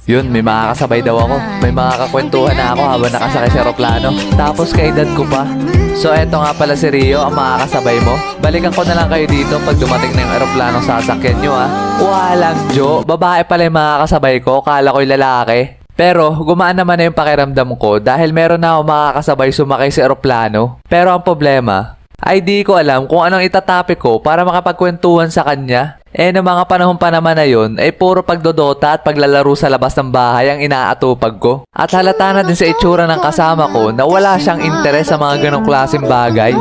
Yun, may makakasabay daw ako. May makakakwentuhan na ako habang nakasakay sa eroplano. Tapos kaedad ko pa. So eto nga pala si Rio, ang makakasabay mo. Balikan ko na lang kayo dito pag dumating na yung eroplanong sasakyan nyo ah. Walang jo, babae pala yung makakasabay ko, kala ko'y lalaki. Pero gumaan naman na yung pakiramdam ko dahil meron na ako makakasabay sumakay sa eroplano. Pero ang problema ay di ko alam kung anong itatapik ko para makapagkwentuhan sa kanya. Noong mga panahon pa naman na yun ay puro pagdodota at paglalaro sa labas ng bahay ang inaatupag ko. At halata na din sa itsura ng kasama ko na wala siyang interes sa mga ganong klaseng bagay.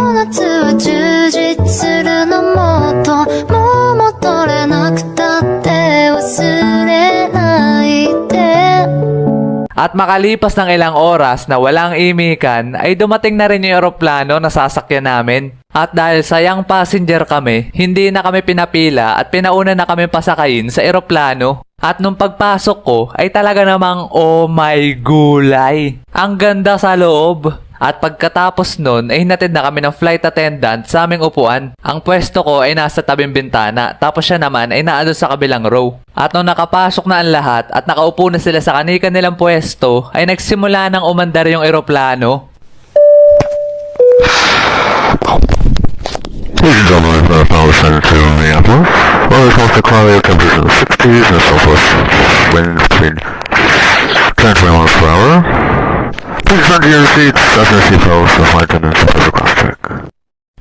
At makalipas ng ilang oras na walang imikan, ay dumating na rin yung eroplano na sasakyan namin. At dahil sayang passenger kami, hindi na kami pinapila at pinauna na kami pasakayin sa eroplano. At nung pagpasok ko, ay talaga namang oh my gulay. Ang ganda sa loob. At pagkatapos nun, ay hinatid na kami ng flight attendant sa aming upuan. Ang pwesto ko ay nasa tabing bintana, tapos siya naman ay naandun sa kabilang row. At nung nakapasok na ang lahat at nakaupo na sila sa kanika nilang pwesto, ay nagsimula ng umandar yung eroplano. Ladies and gentlemen, the power center to Minneapolis. Well, it's mostly cloudy, temperatures in the 60s and southwest winds between 10 and 20 miles per hour. Please return to your seats after the seatbelts, the flight attendants, and the cross check.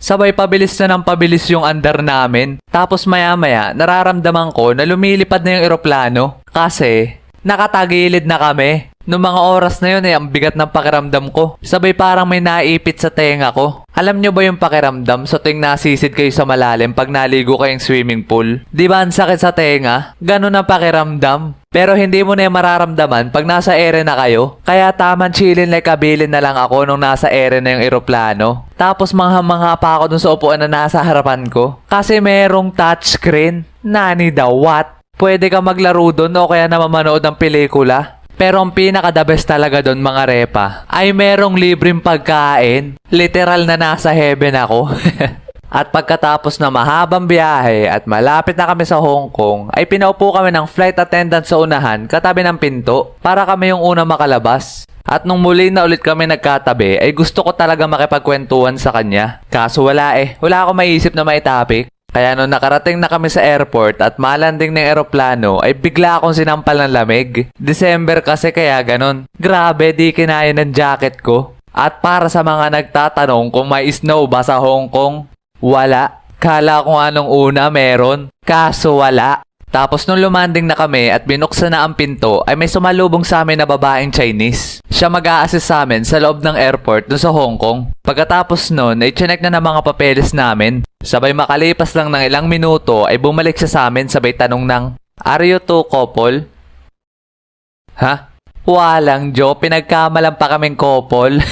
Sabay pabilis na ng pabilis yung andar namin. Tapos maya-maya, nararamdaman ko na lumilipad na yung eroplano. Kasi, nakatagilid na kami. Noong mga oras na yun ay ang bigat ng pakiramdam ko. Sabay parang may naipit sa tenga ko. Alam nyo ba yung pakiramdam sa tuwing nasisid kayo sa malalim pag naligo kayong swimming pool? Di ba ang sakit sa tenga? Ganun ang pakiramdam. Pero hindi mo na yung mararamdaman pag nasa ere na kayo. Kaya taman chillin like kabilin na lang ako nung nasa ere na yung eroplano. Tapos mangha-mangha pa ako dun sa upuan na nasa harapan ko. Kasi merong touchscreen. Nani daw what? Pwede ka maglaro dun o kaya naman manood ng pelikula. Pero ang pinaka-the best talaga doon mga repa ay merong libreng pagkain. Literal na nasa heaven ako. At pagkatapos na mahabang biyahe at malapit na kami sa Hong Kong, ay pinaupo kami ng flight attendant sa unahan katabi ng pinto para kami yung una makalabas. At nung muli na ulit kami nagkatabi ay gusto ko talaga makipagkwentuhan sa kanya. Kaso wala wala akong maisip na may topic. Kaya nung nakarating na kami sa airport at malanding ng eroplano ay bigla akong sinampal ng lamig. December kasi kaya ganon. Grabe, di kinaya ng jacket ko. At para sa mga nagtatanong kung may snow ba sa Hong Kong, wala. Kala ko anong una meron, kaso wala. Tapos nung lumanding na kami at binuksan na ang pinto ay may sumalubong sa amin na babaeng Chinese. Siya mag-a-assist sa amin sa loob ng airport dun sa Hong Kong. Pagkatapos nun ay chinek na ng mga papeles namin. Sabay makalipas lang ng ilang minuto ay bumalik siya sa amin sabay tanong ng, "Are you two couple?" Ha? Walang jo, pinagkamalan pa kaming couple.